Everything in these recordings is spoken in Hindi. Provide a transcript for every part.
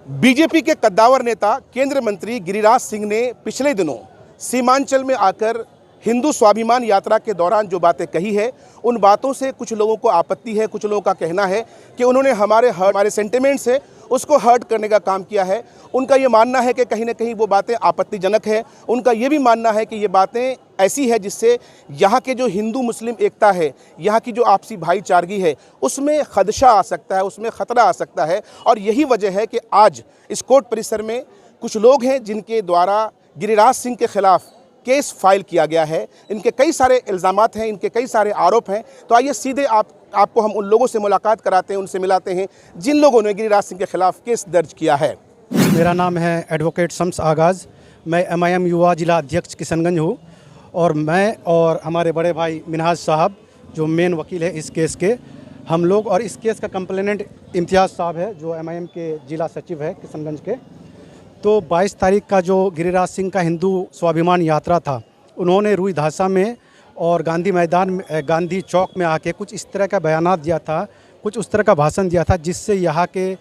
बीजेपी के कद्दावर नेता केंद्र मंत्री गिरिराज सिंह ने पिछले दिनों सीमांचल में आकर हिंदू स्वाभिमान यात्रा के दौरान जो बातें कही है, उन बातों से कुछ लोगों को आपत्ति है। कुछ लोगों का कहना है कि उन्होंने हमारे सेंटिमेंट्स है उसको हर्ट करने का काम किया है। उनका ये मानना है कि कहीं ना कहीं वो बातें आपत्तिजनक है। उनका ये भी मानना है कि ये बातें ऐसी है जिससे यहाँ के जो हिंदू मुस्लिम एकता है, यहाँ की जो आपसी भाईचारगी है, उसमें खदशा आ सकता है, उसमें ख़तरा आ सकता है। और यही वजह है कि आज इस कोर्ट परिसर में कुछ लोग हैं जिनके द्वारा गिरिराज सिंह के खिलाफ केस फाइल किया गया है। इनके कई सारे इल्ज़ामात हैं, इनके कई सारे आरोप हैं। तो आइए सीधे आपको हम उन लोगों से मुलाकात कराते हैं, उनसे मिलाते हैं जिन लोगों ने गिरिराज सिंह के खिलाफ केस दर्ज किया है। मेरा नाम है एडवोकेट शम्स आगाज़। मैं MIM युवा जिला अध्यक्ष किशनगंज हूँ और मैं और हमारे बड़े भाई मिनहाज साहब जो मेन वकील है इस केस के, हम लोग और इस केस का कंप्लेनेंट इम्तियाज़ साहब है जो MIM के जिला सचिव है किशनगंज के। तो 22 तारीख का जो गिरिराज सिंह का हिंदू स्वाभिमान यात्रा था, उन्होंने रुई धासा में और गांधी मैदान में, गांधी चौक में आके कुछ इस तरह का बयानात दिया था, कुछ उस तरह का भाषण दिया था जिससे यहाँ के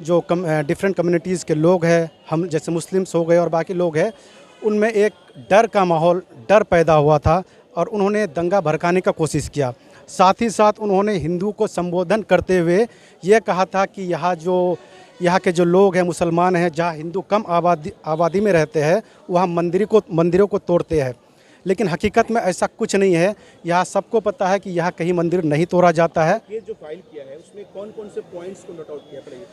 जो डिफरेंट कम्युनिटीज़ के लोग हैं, हम जैसे मुस्लिम्स हो गए और बाकी लोग हैं, उनमें एक डर का माहौल, डर पैदा हुआ था और उन्होंने दंगा भड़काने का कोशिश किया। साथ ही साथ उन्होंने हिंदू को संबोधन करते हुए ये कहा था कि यहाँ के जो लोग हैं, मुसलमान हैं, जहाँ हिंदू कम आबादी में रहते हैं, वहाँ मंदिरों को तोड़ते हैं। लेकिन हकीकत में ऐसा कुछ नहीं है। यहाँ सबको पता है कि यहाँ कहीं मंदिर नहीं तोड़ा जाता है। ये जो फाइल किया है उसमें कौन-कौन से पॉइंट्स को नोट आउट किया पड़ेगा?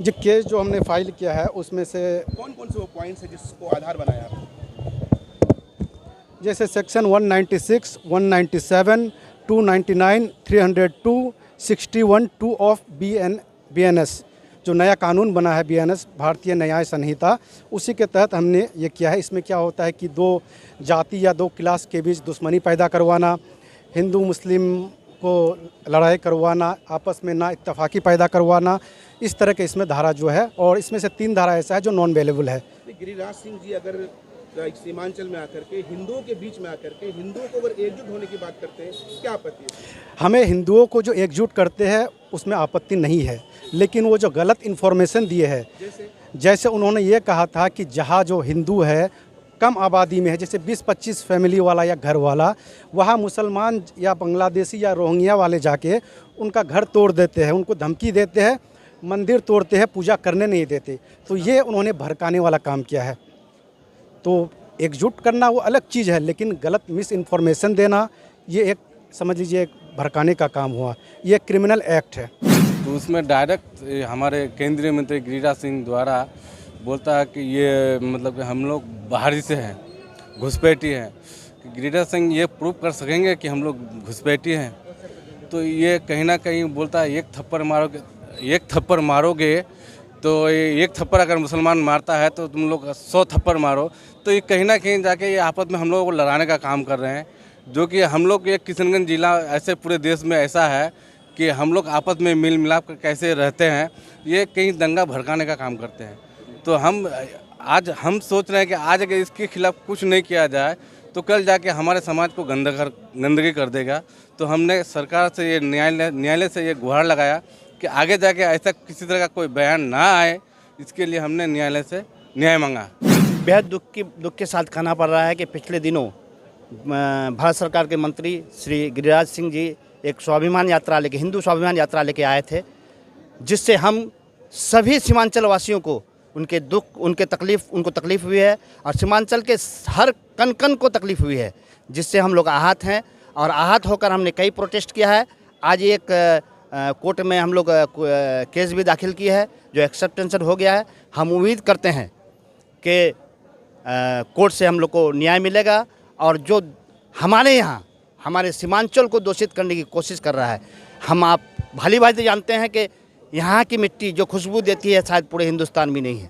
जो केस जो हमने फाइल किया है उसमें से कौन-कौन से वो पॉइंट्स हैं जिसको आधार बनाया आपने? जैसे सेक्शन 196, 197, 299, 302, 61, 2 ऑफ BNS जो नया कानून बना है, BNS भारतीय न्याय संहिता, उसी के तहत हमने ये किया है। इसमें क्या होता है कि दो जाति या दो क्लास के बीच दुश्मनी पैदा करवाना, हिंदू मुस्लिम को लड़ाई करवाना, आपस में ना इत्तफाकी पैदा करवाना, इस तरह के इसमें धारा जो है, और इसमें से 3 धारा ऐसा है जो नॉन अवेलेबल है। गिरिराज सिंह जी अगर सीमांचल में आकर के हिंदुओं के बीच में आकर के हिंदुओं को अगर एकजुट होने की बात करते हैं, क्या आपत्ति है? हमें हिंदुओं को जो एकजुट करते हैं उसमें आपत्ति नहीं है, लेकिन वो जो गलत इन्फॉर्मेशन दिए है, जैसे उन्होंने ये कहा था कि जहाँ जो हिंदू है कम आबादी में है, जैसे 20-25 फैमिली वाला या घर वाला, वहाँ मुसलमान या बांग्लादेशी या रोहिंग्या वाले जाके उनका घर तोड़ देते हैं, उनको धमकी देते हैं, मंदिर तोड़ते हैं, पूजा करने नहीं देते। तो ये उन्होंने भड़काने वाला काम किया है। तो एकजुट करना वो अलग चीज़ है, लेकिन गलत मिस इन्फॉर्मेशन देना ये एक समझ लीजिए एक भड़काने का काम हुआ। ये क्रिमिनल एक्ट है। तो उसमें डायरेक्ट हमारे केंद्रीय मंत्री गिरिराज सिंह द्वारा बोलता है कि ये मतलब कि हम लोग बाहरी से हैं, घुसपैठी हैं। गिरिराज सिंह ये प्रूव कर सकेंगे कि हम लोग घुसपैठी हैं? तो ये कहीं ना कहीं बोलता है एक थप्पड़ मारोगे तो एक थप्पड़ अगर मुसलमान मारता है तो तुम लोग 100 थप्पड़ मारो। तो ये कहीं ना कहीं जाके ये आपस में हम लोगों को लड़ाने का काम कर रहे हैं, जो कि हम लोग एक किशनगंज जिला ऐसे पूरे देश में ऐसा है कि हम लोग आपस में मिल मिलाप कर कैसे रहते हैं, ये कहीं दंगा भड़काने का काम करते हैं। तो हम सोच रहे हैं कि आज अगर इसके खिलाफ कुछ नहीं किया जाए तो कल जाके हमारे समाज को गंदगी कर देगा। तो हमने सरकार से ये न्यायालय से ये गुहार लगाया कि आगे जाके ऐसा किसी तरह का कोई बयान ना आए, इसके लिए हमने न्यायालय से न्याय मांगा। बेहद दुख के साथ कहना पड़ रहा है कि पिछले दिनों भारत सरकार के मंत्री श्री गिरिराज सिंह जी एक स्वाभिमान यात्रा लेके, हिंदू स्वाभिमान यात्रा लेके आए थे, जिससे हम सभी सीमांचल वासियों को उनको तकलीफ हुई है और सीमांचल के हर कन कन को तकलीफ हुई है, जिससे हम लोग आहत हैं। और आहत होकर हमने कई प्रोटेस्ट किया है। आज एक कोर्ट में हम लोग केस भी दाखिल की है जो एक्सेप्टेंस हो गया है। हम उम्मीद करते हैं कि कोर्ट से हम लोग को न्याय मिलेगा और जो हमारे यहाँ हमारे सीमांचल को दूषित करने की कोशिश कर रहा है, हम आप भली भांति जानते हैं कि यहाँ की मिट्टी जो खुशबू देती है शायद पूरे हिंदुस्तान में नहीं है,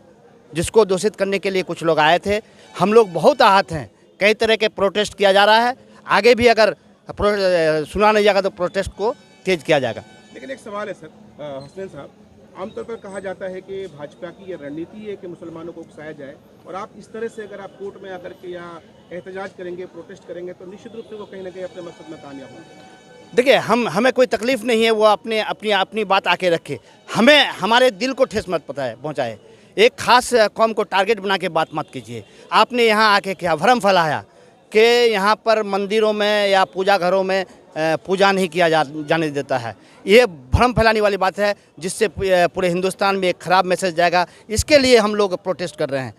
जिसको दूषित करने के लिए कुछ लोग आए थे। हम लोग बहुत आहत हैं, कई तरह के प्रोटेस्ट किया जा रहा है। आगे भी अगर सुना नहीं जाएगा तो प्रोटेस्ट को तेज किया जाएगा। लेकिन एक सवाल है सर, हुसैन साहब, आमतौर पर कहा जाता है कि भाजपा की ये रणनीति है कि मुसलमानों को उकसाया जाए, और आप इस तरह से अगर आप कोर्ट में आकर के यहाँ एहतजाज करेंगे, प्रोटेस्ट करेंगे, तो निश्चित रूप से वो कहीं ना कहीं अपने मकसद में कामयाब होंगे। देखिए हमें कोई तकलीफ़ नहीं है, वो अपनी बात आके रखे, हमें हमारे दिल को ठेस मत पहुँचाए। एक खास कौम को टारगेट बना के बात मत कीजिए। आपने यहाँ आके क्या भ्रम फैलाया कि यहाँ पर मंदिरों में या पूजा घरों में पूजा नहीं किया जाने देता है। ये भ्रम फैलाने वाली बात है, जिससे पूरे हिंदुस्तान में एक ख़राब मैसेज जाएगा। इसके लिए हम लोग प्रोटेस्ट कर रहे हैं,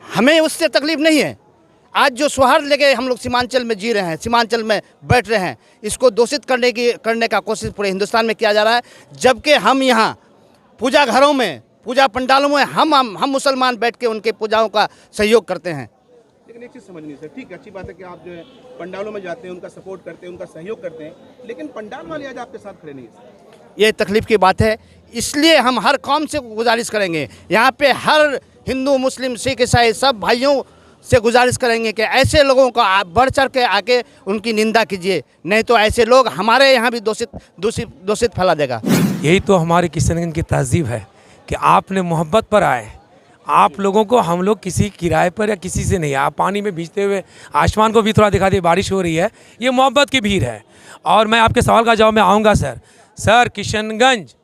हमें उससे तकलीफ़ नहीं है। आज जो सौहार्द लेके हम लोग सीमांचल में जी रहे हैं, सीमांचल में बैठ रहे हैं, इसको दूषित करने का कोशिश पूरे हिंदुस्तान में किया जा रहा है। जबकि हम यहाँ पूजा घरों में, पूजा पंडालों में हम मुसलमान बैठ के उनके पूजाओं का सहयोग करते हैं। लेकिन एक चीज़ समझनी सर, ठीक है, अच्छी बात है कि आप जो है पंडालों में जाते हैं, उनका सपोर्ट करते हैं, उनका सहयोग करते हैं, लेकिन पंडाल वाले आज आपके साथ खड़े नहीं हैं। ये तकलीफ़ की बात है, इसलिए हम हर कौम से गुजारिश करेंगे, यहाँ पे हर हिंदू मुस्लिम सिख ईसाई सब भाइयों से गुजारिश करेंगे कि ऐसे लोगों को आप बढ़ चढ़ के आके उनकी निंदा कीजिए, नहीं तो ऐसे लोग हमारे यहाँ भी दूषित फैला देगा। यही तो हमारे किशनगंज की तहजीब है कि आपने मोहब्बत पर आए। आप लोगों को हम लोग किसी किराए पर या किसी से नहीं, आप पानी में भीजते हुए आसमान को भी थोड़ा दिखा दिए, बारिश हो रही है, ये मोहब्बत की भीड़ है। और मैं आपके सवाल का जवाब में आऊँगा सर किशनगंज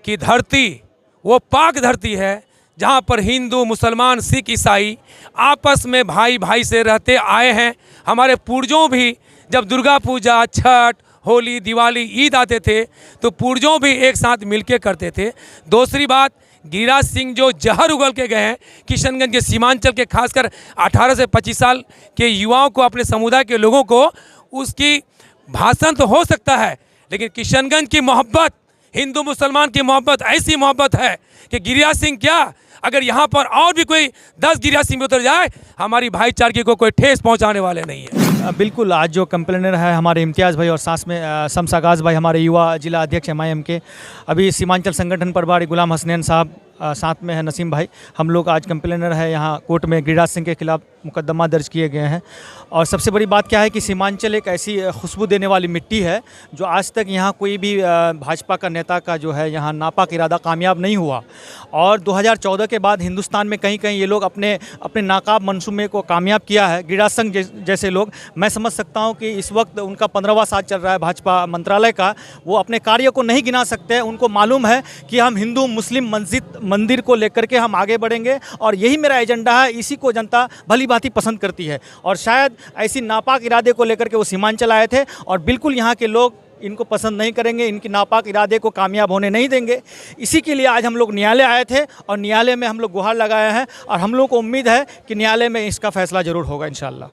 की धरती वो पाक धरती है जहाँ पर हिंदू मुसलमान सिख ईसाई आपस में भाई भाई से रहते आए हैं। हमारे पूर्वजों भी जब दुर्गा पूजा, छठ, होली, दिवाली, ईद आते थे तो पूर्वजों भी एक साथ मिलके करते थे। दूसरी बात, गिरिराज सिंह जो जहर उगल के गए हैं किशनगंज के सीमांचल के, खासकर 18 से 25 साल के युवाओं को, अपने समुदाय के लोगों को, उसकी भाषण तो हो सकता है, लेकिन किशनगंज की मोहब्बत, हिंदू मुसलमान की मोहब्बत ऐसी मोहब्बत है कि गिरिराज सिंह क्या, अगर यहाँ पर और भी कोई 10 गिरिराज सिंह उतर जाए, हमारी भाईचारगी को कोई ठेस पहुँचाने वाले नहीं है। बिल्कुल, आज जो कंप्लेनर है हमारे इम्तियाज़ भाई और साथ में शम्स आगाज़ भाई, हमारे युवा जिला अध्यक्ष MIM के, अभी सीमांचल संगठन प्रभारी गुलाम हसनैन साहब, साथ में है नसीम भाई, हम लोग आज कंप्लेनर है यहाँ कोर्ट में गिरिराज सिंह के खिलाफ मुकदमा दर्ज किए गए हैं। और सबसे बड़ी बात क्या है कि सीमांचल एक ऐसी खुशबू देने वाली मिट्टी है जो आज तक यहाँ कोई भी भाजपा का नेता का जो है यहाँ नापाक इरादा कामयाब नहीं हुआ। और 2014 के बाद हिंदुस्तान में कहीं कहीं ये लोग अपने नाकाब मंसूबे को कामयाब किया है। गिरिराज सिंह जैसे लोग, मैं समझ सकता हूँ कि इस वक्त उनका 15वां साल चल रहा है भाजपा मंत्रालय का, वो अपने कार्य को नहीं गिना सकते। उनको मालूम है कि हम हिंदू मुस्लिम मंदिर को लेकर के हम आगे बढ़ेंगे और यही मेरा एजेंडा है, इसी को जनता भली भांति पसंद करती है। और शायद ऐसी नापाक इरादे को लेकर के वो सीमांचल आए थे और बिल्कुल यहाँ के लोग इनको पसंद नहीं करेंगे, इनकी नापाक इरादे को कामयाब होने नहीं देंगे। इसी के लिए आज हम लोग न्यायालय आए थे और न्यायालय में हम लोग गुहार लगाए हैं और हम लोग को उम्मीद है कि न्यायालय में इसका फैसला ज़रूर होगा इंशाअल्लाह।